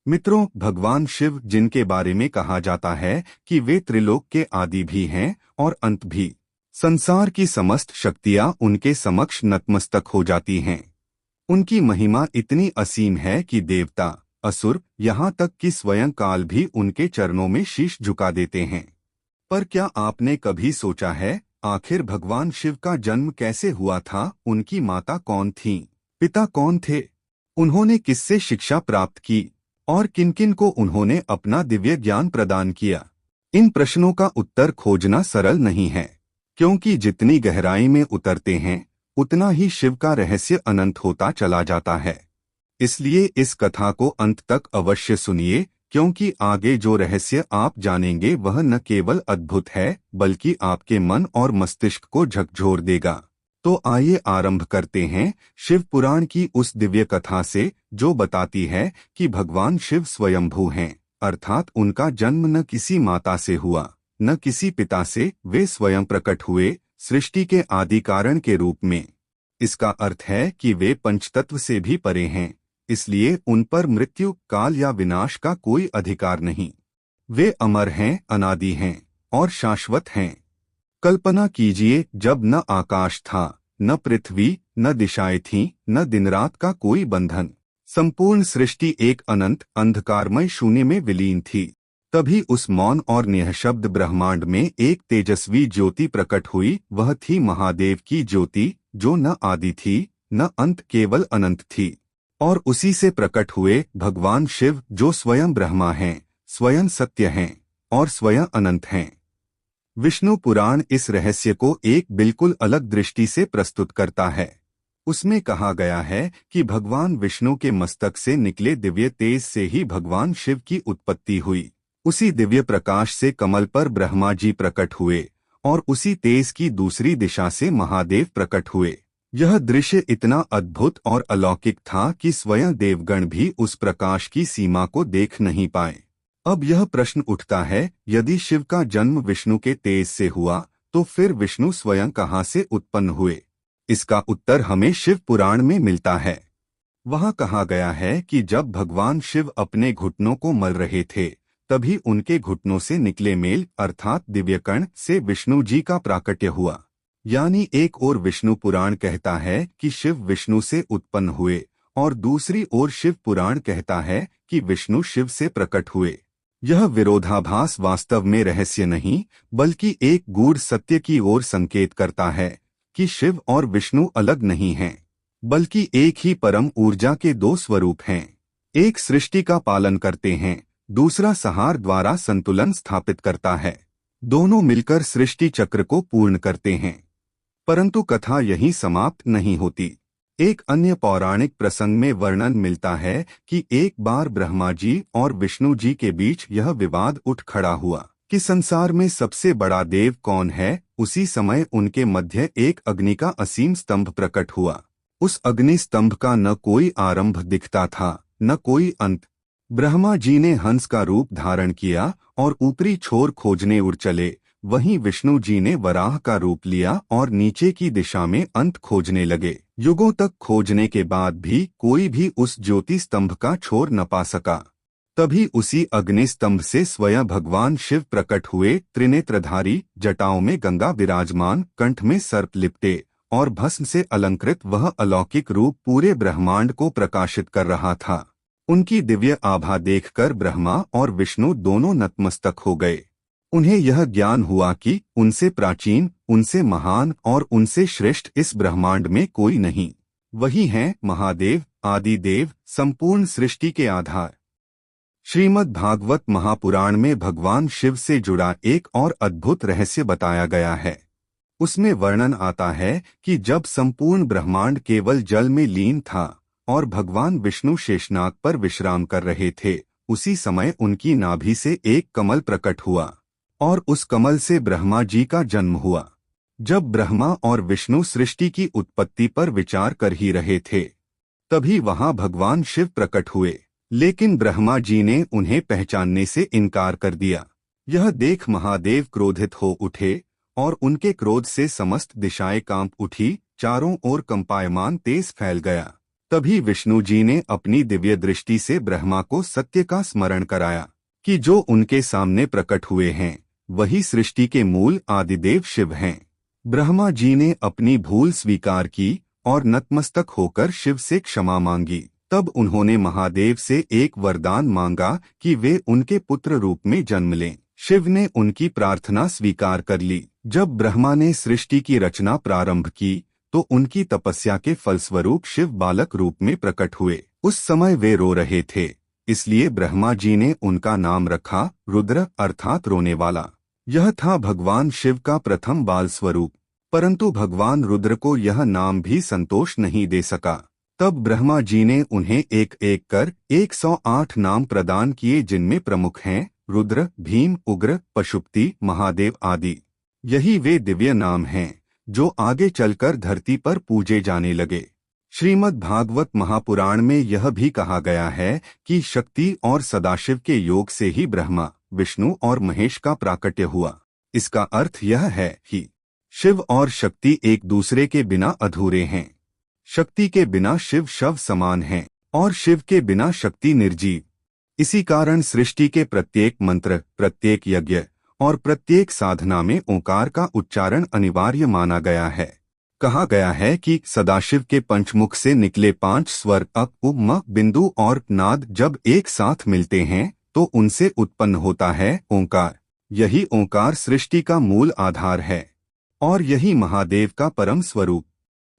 मित्रों, भगवान शिव, जिनके बारे में कहा जाता है कि वे त्रिलोक के आदि भी हैं और अंत भी, संसार की समस्त शक्तियां उनके समक्ष नतमस्तक हो जाती हैं। उनकी महिमा इतनी असीम है कि देवता, असुर, यहाँ तक कि स्वयं काल भी उनके चरणों में शीश झुका देते हैं। पर क्या आपने कभी सोचा है, आखिर भगवान शिव का जन्म कैसे हुआ था? उनकी माता कौन थीं? पिता कौन थे? उन्होंने किससे शिक्षा प्राप्त की और किन-किन को उन्होंने अपना दिव्य ज्ञान प्रदान किया? इन प्रश्नों का उत्तर खोजना सरल नहीं है, क्योंकि जितनी गहराई में उतरते हैं उतना ही शिव का रहस्य अनंत होता चला जाता है। इसलिए इस कथा को अंत तक अवश्य सुनिए, क्योंकि आगे जो रहस्य आप जानेंगे वह न केवल अद्भुत है बल्कि आपके मन और मस्तिष्क को झकझोर देगा। तो आइए आरंभ करते हैं शिव पुराण की उस दिव्य कथा से, जो बताती है कि भगवान शिव स्वयंभू हैं, अर्थात उनका जन्म न किसी माता से हुआ, न किसी पिता से, वे स्वयं प्रकट हुए सृष्टि के आदि कारण के रूप में। इसका अर्थ है कि वे पंचतत्व से भी परे हैं, इसलिए उन पर मृत्यु, काल या विनाश का कोई अधिकार नहीं। वे अमर हैं, अनादि हैं और शाश्वत हैं। कल्पना कीजिए, जब न आकाश था, न पृथ्वी, न दिशाएं थीं, न दिन रात का कोई बंधन, संपूर्ण सृष्टि एक अनंत अंधकारमय शून्य में विलीन थी, तभी उस मौन और निःशब्द ब्रह्मांड में एक तेजस्वी ज्योति प्रकट हुई। वह थी महादेव की ज्योति, जो न आदि थी न अंत, केवल अनंत थी। और उसी से प्रकट हुए भगवान शिव, जो स्वयं ब्रह्मा हैं, स्वयं सत्य हैं और स्वयं अनंत हैं। विष्णु पुराण इस रहस्य को एक बिल्कुल अलग दृष्टि से प्रस्तुत करता है। उसमें कहा गया है कि भगवान विष्णु के मस्तक से निकले दिव्य तेज से ही भगवान शिव की उत्पत्ति हुई। उसी दिव्य प्रकाश से कमल पर ब्रह्मा जी प्रकट हुए और उसी तेज की दूसरी दिशा से महादेव प्रकट हुए। यह दृश्य इतना अद्भुत और अलौकिक था कि स्वयं देवगण भी उस प्रकाश की सीमा को देख नहीं पाए। अब यह प्रश्न उठता है, यदि शिव का जन्म विष्णु के तेज से हुआ तो फिर विष्णु स्वयं कहाँ से उत्पन्न हुए? इसका उत्तर हमें शिव पुराण में मिलता है। वहाँ कहा गया है कि जब भगवान शिव अपने घुटनों को मल रहे थे, तभी उनके घुटनों से निकले मेल अर्थात दिव्यकण से विष्णु जी का प्राकट्य हुआ। यानी एक ओर विष्णु पुराण कहता है कि शिव विष्णु से उत्पन्न हुए और दूसरी ओर शिव पुराण कहता है कि विष्णु शिव से प्रकट हुए। यह विरोधाभास वास्तव में रहस्य नहीं बल्कि एक गूढ़ सत्य की ओर संकेत करता है कि शिव और विष्णु अलग नहीं हैं, बल्कि एक ही परम ऊर्जा के दो स्वरूप हैं। एक सृष्टि का पालन करते हैं, दूसरा संहार द्वारा संतुलन स्थापित करता है। दोनों मिलकर सृष्टि चक्र को पूर्ण करते हैं। परंतु कथा यहीं समाप्त नहीं होती। एक अन्य पौराणिक प्रसंग में वर्णन मिलता है कि एक बार ब्रह्मा जी और विष्णु जी के बीच यह विवाद उठ खड़ा हुआ कि संसार में सबसे बड़ा देव कौन है। उसी समय उनके मध्य एक अग्नि का असीम स्तंभ प्रकट हुआ। उस अग्नि स्तंभ का न कोई आरंभ दिखता था, न कोई अंत। ब्रह्मा जी ने हंस का रूप धारण किया और ऊपरी छोर खोजने उड़ चले। वहीं विष्णु जी ने वराह का रूप लिया और नीचे की दिशा में अंत खोजने लगे। युगों तक खोजने के बाद भी कोई भी उस ज्योति स्तंभ का छोर न पा सका। तभी उसी अग्नि स्तंभ से स्वयं भगवान शिव प्रकट हुए, त्रिनेत्रधारी, जटाओं में गंगा विराजमान, कंठ में सर्प लिपटे और भस्म से अलंकृत वह अलौकिक रूप पूरे ब्रह्मांड को प्रकाशित कर रहा था। उनकी दिव्य आभा देखकर ब्रह्मा और विष्णु दोनों नतमस्तक हो गए। उन्हें यह ज्ञान हुआ कि उनसे प्राचीन, उनसे महान और उनसे श्रेष्ठ इस ब्रह्मांड में कोई नहीं। वही हैं महादेव, आदिदेव, संपूर्ण सृष्टि के आधार। श्रीमद् भागवत महापुराण में भगवान शिव से जुड़ा एक और अद्भुत रहस्य बताया गया है। उसमें वर्णन आता है कि जब संपूर्ण ब्रह्मांड केवल जल में लीन था और भगवान विष्णु शेषनाग पर विश्राम कर रहे थे, उसी समय उनकी नाभि से एक कमल प्रकट हुआ और उस कमल से ब्रह्मा जी का जन्म हुआ। जब ब्रह्मा और विष्णु सृष्टि की उत्पत्ति पर विचार कर ही रहे थे, तभी वहां भगवान शिव प्रकट हुए, लेकिन ब्रह्मा जी ने उन्हें पहचानने से इनकार कर दिया। यह देख महादेव क्रोधित हो उठे और उनके क्रोध से समस्त दिशाएं कांप उठी, चारों ओर कंपायमान तेज फैल गया। तभी विष्णु जी ने अपनी दिव्य दृष्टि से ब्रह्मा को सत्य का स्मरण कराया कि जो उनके सामने प्रकट हुए हैं वही सृष्टि के मूल आदिदेव शिव हैं। ब्रह्मा जी ने अपनी भूल स्वीकार की और नतमस्तक होकर शिव से क्षमा मांगी। तब उन्होंने महादेव से एक वरदान मांगा कि वे उनके पुत्र रूप में जन्म लें। शिव ने उनकी प्रार्थना स्वीकार कर ली। जब ब्रह्मा ने सृष्टि की रचना प्रारंभ की तो उनकी तपस्या के फलस्वरूप शिव बालक रूप में प्रकट हुए। उस समय वे रो रहे थे, इसलिए ब्रह्मा जी ने उनका नाम रखा रुद्र अर्थात रोने वाला। यह था भगवान शिव का प्रथम बाल स्वरूप। परंतु भगवान रुद्र को यह नाम भी संतोष नहीं दे सका। तब ब्रह्मा जी ने उन्हें एक एक कर 108 नाम प्रदान किए, जिनमें प्रमुख हैं रुद्र, भीम, उग्र, पशुपति, महादेव आदि। यही वे दिव्य नाम हैं जो आगे चलकर धरती पर पूजे जाने लगे। श्रीमद् भागवत महापुराण में यह भी कहा गया है कि शक्ति और सदाशिव के योग से ही ब्रह्मा, विष्णु और महेश का प्राकट्य हुआ। इसका अर्थ यह है कि शिव और शक्ति एक दूसरे के बिना अधूरे हैं। शक्ति के बिना शिव शव समान है और शिव के बिना शक्ति निर्जीव। इसी कारण सृष्टि के प्रत्येक मंत्र, प्रत्येक यज्ञ और प्रत्येक साधना में ओंकार का उच्चारण अनिवार्य माना गया है। कहा गया है कि सदाशिव के पंचमुख से निकले 5 स्वर अ, उ, म, बिंदु और नाद जब एक साथ मिलते हैं तो उनसे उत्पन्न होता है ओंकार। यही ओंकार सृष्टि का मूल आधार है और यही महादेव का परम स्वरूप।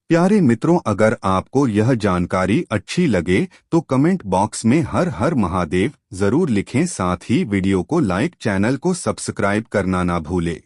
प्यारे मित्रों, अगर आपको यह जानकारी अच्छी लगे तो कमेंट बॉक्स में हर हर महादेव जरूर लिखें। साथ ही वीडियो को लाइक, चैनल को सब्सक्राइब करना ना भूलें।